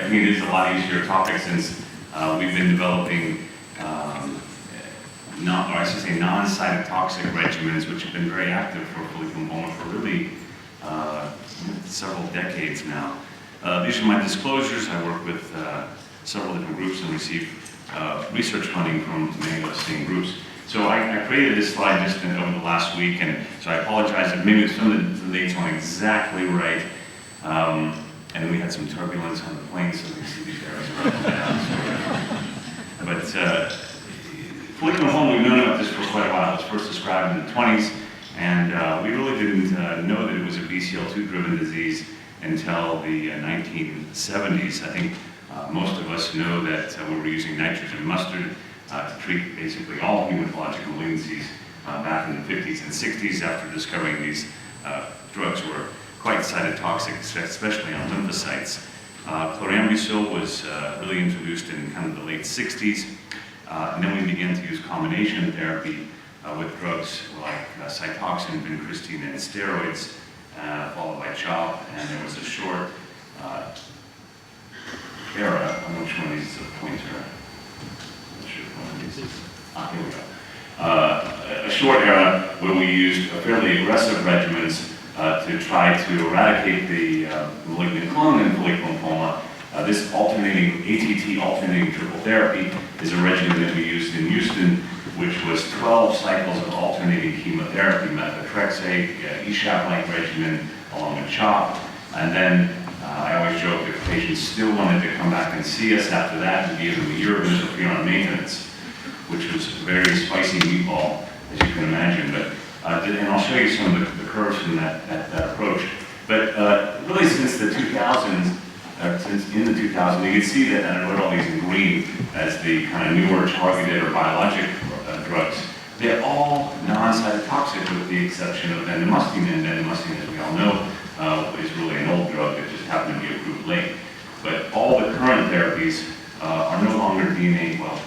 I mean, it is a lot easier topic since we've been developing non-cytotoxic regimens, which have been very active for follicular lymphoma for really several decades now. These are my disclosures. I work with several different groups and receive research funding from many of those same groups. So I created this slide just over the last week, and so I apologize if maybe some of the dates aren't exactly right. And we had some turbulence on the plane, so we see these arrows around down. But follicular lymphoma, we've known about this for quite a while. It was first described in the 20s, and we really didn't know that it was a BCL2-driven disease until the 1970s. I think most of us know that we were using nitrogen mustard to treat basically all hematologic malignancies back in the 50s and 60s after discovering these drugs were quite cytotoxic, especially on lymphocytes. Chlorambucil was really introduced in kind of the late 60s, and then we began to use combination therapy with drugs like cytoxin, vincristine, and steroids, followed by CHOP, and there was a short era, on which one of these is a pointer? Here we go. A short era where we used fairly aggressive regimens to try to eradicate the malignant clone in follicular lymphoma. This alternating ATT alternating triple therapy is a regimen that we used in Houston, which was 12 cycles of alternating chemotherapy, methotrexate, ESHAP-like regimen, along with CHOP. And then I always joke if patients still wanted to come back and see us after that, we gave them a year of interferon maintenance, which was a very spicy meatball, as you can imagine. But and I'll show you some of the curves from that approach. But really since the 2000s, since in the 2000s, you can see that, and I wrote all these in green as the kind of newer targeted or biologic drugs. They're all non-cytotoxic with the exception of bendamustine, and bendamustine, as we all know, is really an old drug that just happened to be approved late. But all the current therapies are no longer DNA, well,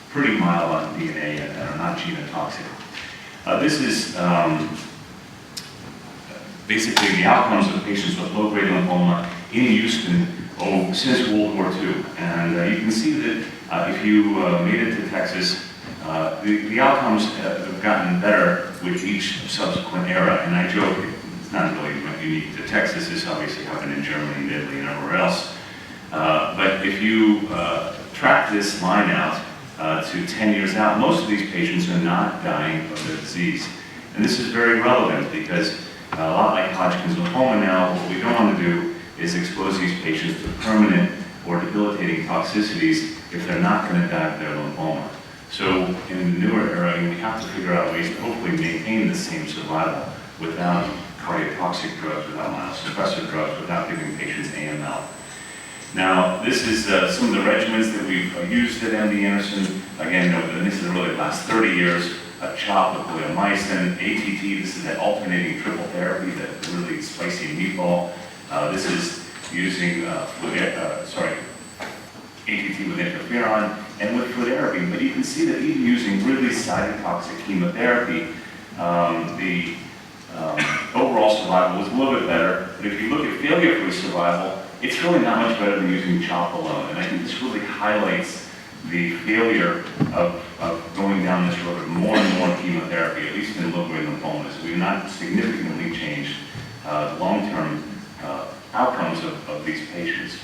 pretty mild on DNA and are not genotoxic. This is basically the outcomes of patients with low-grade lymphoma in Houston since World War II. And you can see that if you made it to Texas, the outcomes have gotten better with each subsequent era. And I joke, it's not really unique to Texas. This obviously happened in Germany, Italy, and everywhere else. But if you track this line out to 10 years out, most of these patients are not dying of the disease. And this is very relevant because a lot like Hodgkin's lymphoma now, what we don't want to do is expose these patients to permanent or debilitating toxicities if they're not going to die of their lymphoma. So in the newer era, we have to figure out ways to hopefully maintain the same survival without cardiotoxic drugs, without myelosuppressive drugs, without giving patients AML. Now, this is some of the regimens that we've used at MD Anderson. Again, this is really the last 30 years. CHOP with bleomycin, ATT, this is that alternating triple therapy, that really spicy meatball. This is using ATT with interferon and with fludarabine. But you can see that even using really cytotoxic chemotherapy, the overall survival was a little bit better. But if you look at failure-free survival, it's really not much better than using CHOP alone. And I think this really highlights the failure of going down this road of more and more chemotherapy, at least in low-grade lymphomas. We've not significantly changed long-term outcomes of these patients.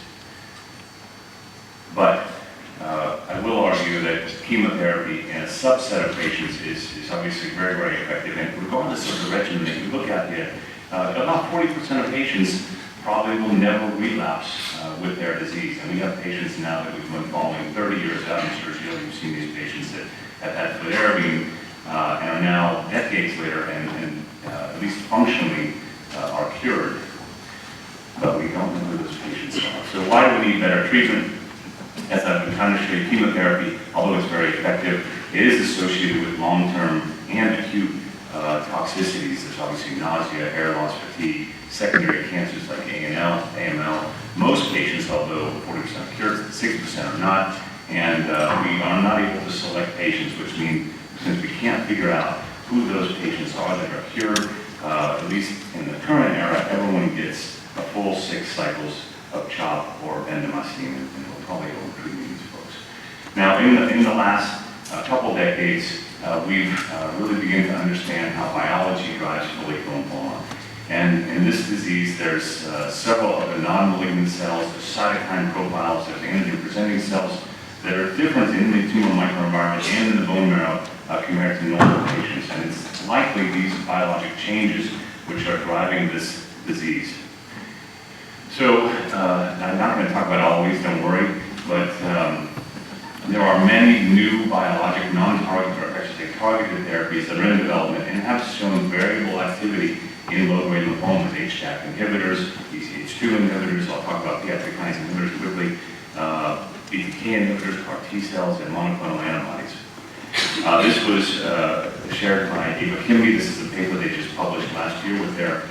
But I will argue that chemotherapy in a subset of patients is obviously very, very effective. And regardless of the regimen that you look at here, about 40% of patients probably will never relapse with their disease. And we have patients now that we've been following 30 years out. I'm sure you've seen these patients that have had fludarabine and are now decades later and at least functionally are cured. But we don't know who those patients are. So why do we need better treatment? As I've been trying to show you, chemotherapy, although it's very effective, it is associated with long-term and acute toxicities. There's obviously nausea, hair loss, fatigue, secondary cancers like AML. Most patients, although 40% are cured, 60% are not. And we are not able to select patients, which means since we can't figure out who those patients are that are cured, at least in the current era, everyone gets a full 6 cycles of CHOP or bendamustine, and we'll probably go treating these folks. Now, in the last couple decades, we've really begun to understand how biology drives follicular lymphoma. And in this disease, there's several other non-malignant cells, there's cytokine profiles, there's antigen-presenting cells that are different in the tumor microenvironment and in the bone marrow compared to normal patients. And it's likely these biologic changes which are driving this disease. So I'm not going to talk about all of these, don't worry, but there are many new biologic non-targeted, or I should say targeted therapies that are in development and have shown variable activity in low-grade lymphomas, HDAC inhibitors, EZH2 inhibitors, I'll talk about PI3K inhibitors quickly, BTK inhibitors, CAR T cells, and monoclonal antibodies. This was shared by Ava Kimby. This is a paper they just published last year with their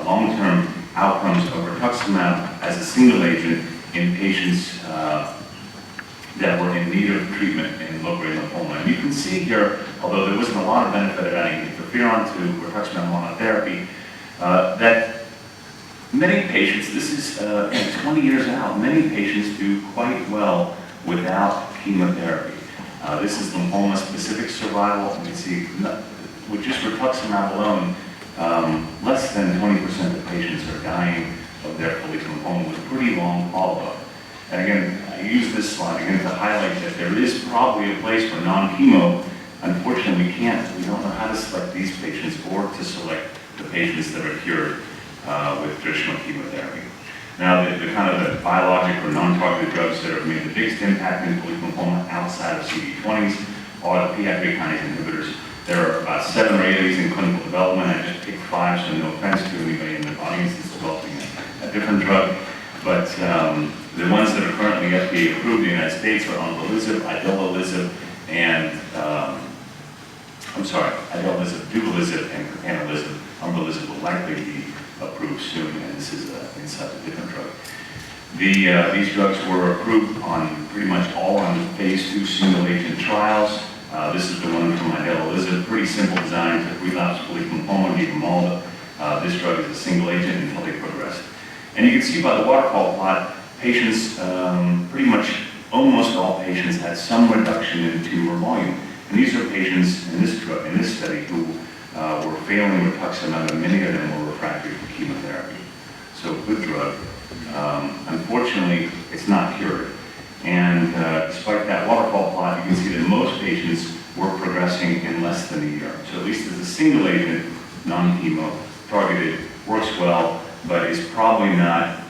long-term outcomes of rituximab as a single agent in patients that were in need of treatment in low-grade lymphoma. And you can see here, although there wasn't a lot of benefit of adding interferon to rituximab monotherapy, that many patients, this is 20 years out, many patients do quite well without chemotherapy. This is lymphoma-specific survival. You can see, with just rituximab alone, less than 20% of patients are dying of their follicular lymphoma with pretty long follow-up. And again, I use this slide again to highlight that there is probably a place for non-chemo. Unfortunately, we don't know how to select these patients or to select the patients that are cured with traditional chemotherapy. Now, the kind of the biologic or non-targeted drugs that have made the biggest impact in follicular lymphoma outside of CD20s are the PI3K inhibitors. There are about 7 or 8 of these in clinical development. I just picked 5, so no offense to anybody in the audience that's developing a different drug. But the ones that are currently FDA approved in the United States are umbralisib, idelalisib, and idelalisib, duvelisib, and copanlisib. Umbralisib will likely be approved soon, and this is inside a different drug. These drugs were approved on pretty much all on phase 2 single-agent trials. This is the one from idelalisib, pretty simple design, took relapsed follicular lymphoma, gave them all. This drug is a single agent until they progressed. And you can see by the waterfall plot, patients, pretty much almost all patients had some reduction in tumor volume. And these are patients in this study who were failing rituximab, and many of them were refractory to chemotherapy. So good drug. Unfortunately, it's not cured. And despite that waterfall plot, you can see that most patients were progressing in less than a year. So at least as a single agent, non-chemo, targeted, works well, but is probably not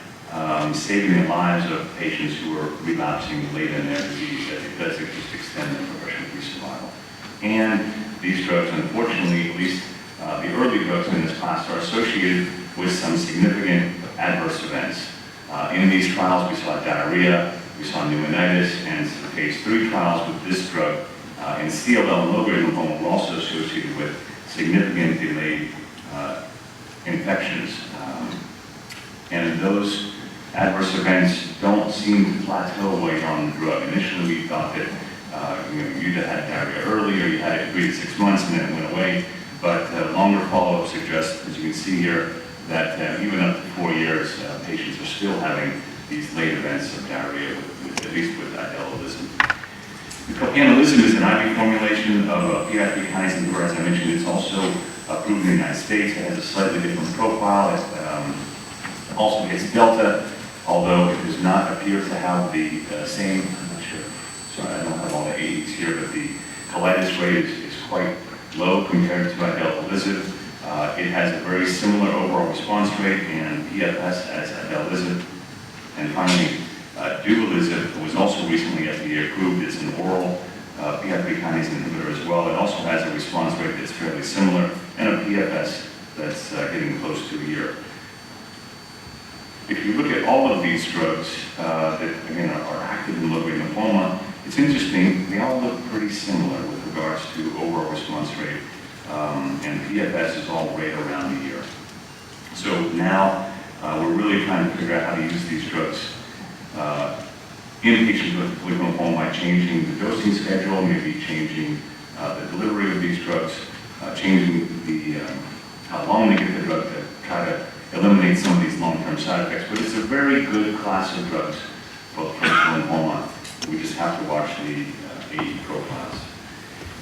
saving the lives of patients who are relapsing late in their disease, as it does just extend their progression-free survival. And these drugs, unfortunately, at least the early drugs in this class, are associated with some significant adverse events. In these trials, we saw diarrhea, we saw pneumonitis, and phase 3 trials with this drug in CLL and low-grade lymphoma were also associated with significant delayed infections. And those adverse events don't seem to plateau while you're on the drug. Initially, we thought that you either had diarrhea early or you had it 3 to 6 months and then it went away. But longer follow-up suggests, as you can see here, that even up to 4 years, patients are still having these late events of diarrhea, at least with idelalisib. The copanlisib is an IV formulation of a PI3K inhibitor. As I mentioned, it's also approved in the United States. It has a slightly different profile. It also hits delta, although it does not appear to have the same, I'm not sure, sorry, I don't have all the AEs here, but the colitis rate is quite low compared to idelalisib. It has a very similar overall response rate and PFS as idelalisib. And finally, duvelisib was also recently FDA approved. It's an oral PI3K inhibitor as well. It also has a response rate that's fairly similar and a PFS that's getting close to a year. If you look at all of these drugs that, again, are active in low-grade lymphoma, it's interesting, they all look pretty similar with regards to overall response rate, and PFS is all right around a year. So now we're really trying to figure out how to use these drugs in patients with follicular lymphoma by changing the dosing schedule, maybe changing the delivery of these drugs, changing the how long they get the drug to try to eliminate some of these long-term side effects. But it's a very good class of drugs for lymphoma. We just have to watch the AE profiles.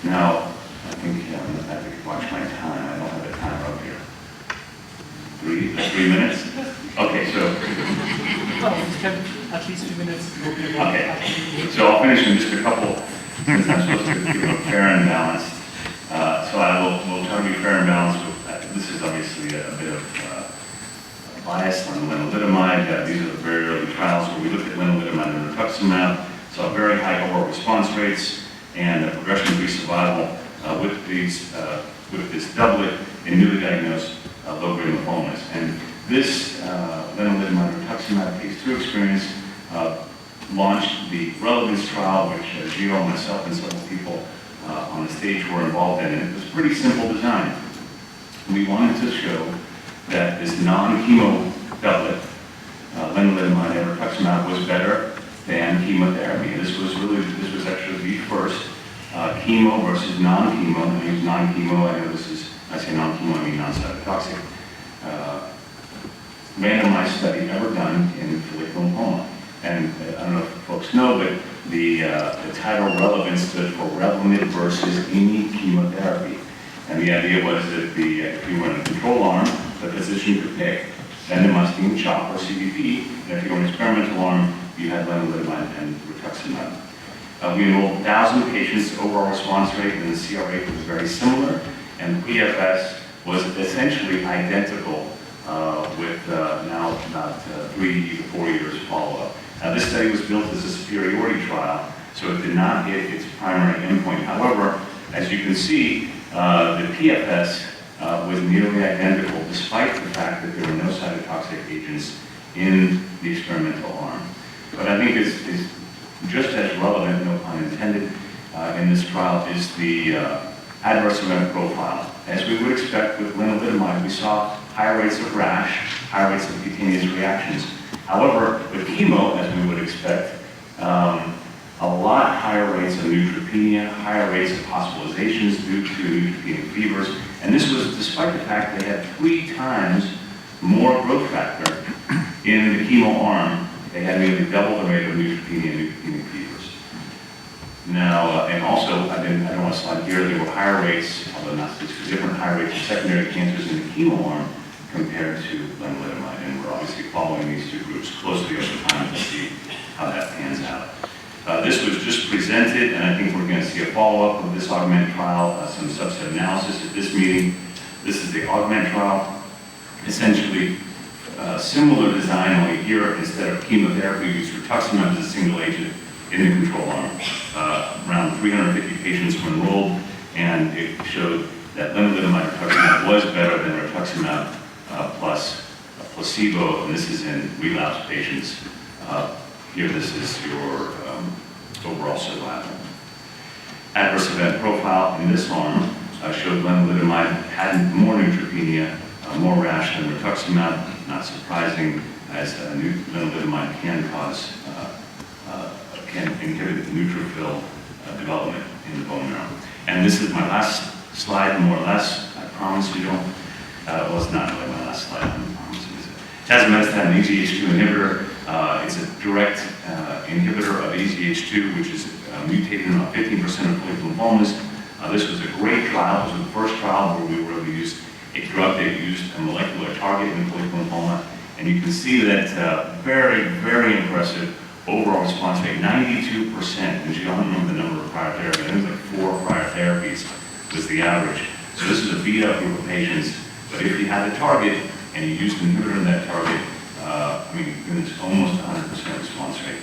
Now, I think I have to watch my time. I don't have a timer up here. 3 minutes? Okay, so. At least 2 minutes. Okay, so I'll finish in just a couple, since I'm supposed to keep it fair and balanced. So I will try to be fair and balanced. This is obviously a bit of bias on lenalidomide. These are the very early trials where we look at lenalidomide and rituximab. So very high overall response rates and progression-free survival with this doublet in newly diagnosed low-grade lymphomas. And this lenalidomide rituximab phase 2 experience launched the relevance trial, which Gio, myself, and several people on the stage were involved in. And it was a pretty simple design. We wanted to show that this non-chemo doublet, lenalidomide and rituximab, was better than chemotherapy. And this was actually the first chemo versus non-chemo. I use non-chemo. I know I say non-chemo, I mean non-cytotoxic. Randomized study ever done in follicular lymphoma. And I don't know if folks know, but the title relevance stood for Revlimid versus any chemotherapy. And the idea was that if you were in a control arm, the physician could pick bendamustine, CHOP, or CBP. And if you were in an experimental arm, you had lenalidomide and rituximab. We enrolled 1,000 patients. Overall response rate and the CR rate was very similar. And the PFS was essentially identical with now about 3 to 4 years follow-up. Now, this study was built as a superiority trial, so it did not hit its primary endpoint. However, as you can see, the PFS was nearly identical, despite the fact that there were no cytotoxic agents in the experimental arm. But I think is just as relevant, no pun intended, in this trial is the adverse event profile. As we would expect with lenalidomide, we saw higher rates of rash, higher rates of cutaneous reactions. However, with chemo, as we would expect, a lot higher rates of neutropenia, higher rates of hospitalizations due to neutropenic fevers, and this was despite the fact they had 3 times more growth factor in the chemo arm. They had nearly double the rate of neutropenia and neutropenic fevers. Now, and also, I don't want to slide here, there were higher rates, although not statistically different, higher rates of secondary cancers in the chemo arm compared to lenalidomide, and we're obviously following these 2 groups closely over time to see how that pans out. This was just presented, and I think we're going to see a follow-up of this AUGMENT trial, some subset analysis at this meeting. This is the AUGMENT trial. Essentially, similar design, only here, instead of chemotherapy, we used rituximab as a single agent in the control arm. Around 350 patients were enrolled, and it showed that lenalidomide rituximab was better than rituximab plus a placebo, and this is in relapsed patients. Here, this is your overall survival. Adverse event profile in this arm showed lenalidomide had more neutropenia, more rash than rituximab. Not surprising, as lenalidomide can inhibit neutrophil development in the bone marrow. And this is my last slide, more or less. I promise you don't. Well, it's not really my last slide. I promise you. Tazemetostat, an EZH2 inhibitor. It's a direct inhibitor of EZH2, which is mutated in about 15% of follicular lymphomas. This was a great trial. This was the first trial where we were able to use a drug that used a molecular target in follicular lymphoma. And you can see that very, very impressive overall response rate, 92%. And you don't remember the number of prior therapies. I think it was like 4 prior therapies was the average. So this is a beat-up group of patients. But if you had a target and you used an inhibitor in that target, it's almost 100% response rate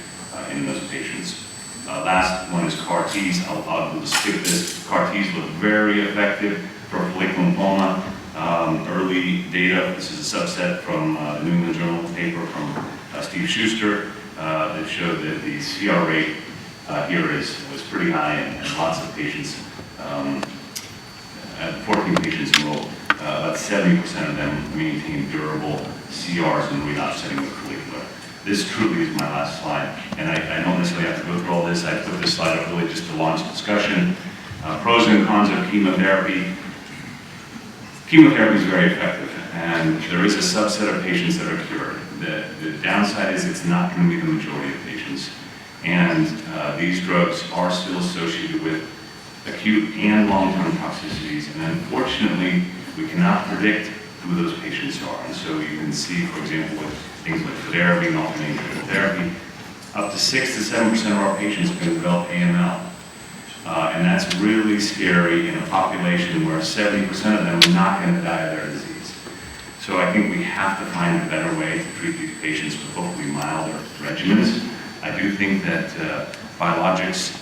in those patients. Last one is CAR-Ts. I'll just skip this. CAR-Ts look very effective for follicular lymphoma. Early data, this is a subset from the New England Journal paper from Steve Schuster that showed that the CR rate here was pretty high and lots of patients, 14 patients enrolled. About 70% of them maintained durable CRs in relapse setting with follicular. This truly is my last slide, and I don't necessarily have to go through all this. I put this slide up really just to launch discussion. Pros and cons of chemotherapy. Chemotherapy is very effective, and there is a subset of patients that are cured. The downside is it's not going to be the majority of patients. And these drugs are still associated with acute and long-term toxicities. And unfortunately, we cannot predict who those patients are. And so you can see, for example, with things like therapy and alternating therapy, up to 6 to 7% of our patients can develop AML. And that's really scary in a population where 70% of them are not going to die of their disease. So I think we have to find a better way to treat these patients with hopefully milder regimens. I do think that biologics,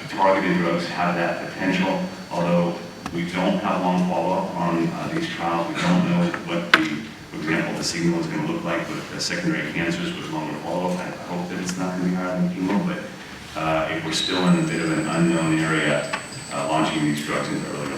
targeted drugs have that potential, although we don't have long follow-up on these trials. We don't know what for example, the signal is going to look like with secondary cancers with longer follow-up. I hope that it's not going to be higher than chemo, but if we're still in a bit of an unknown area, launching these drugs into early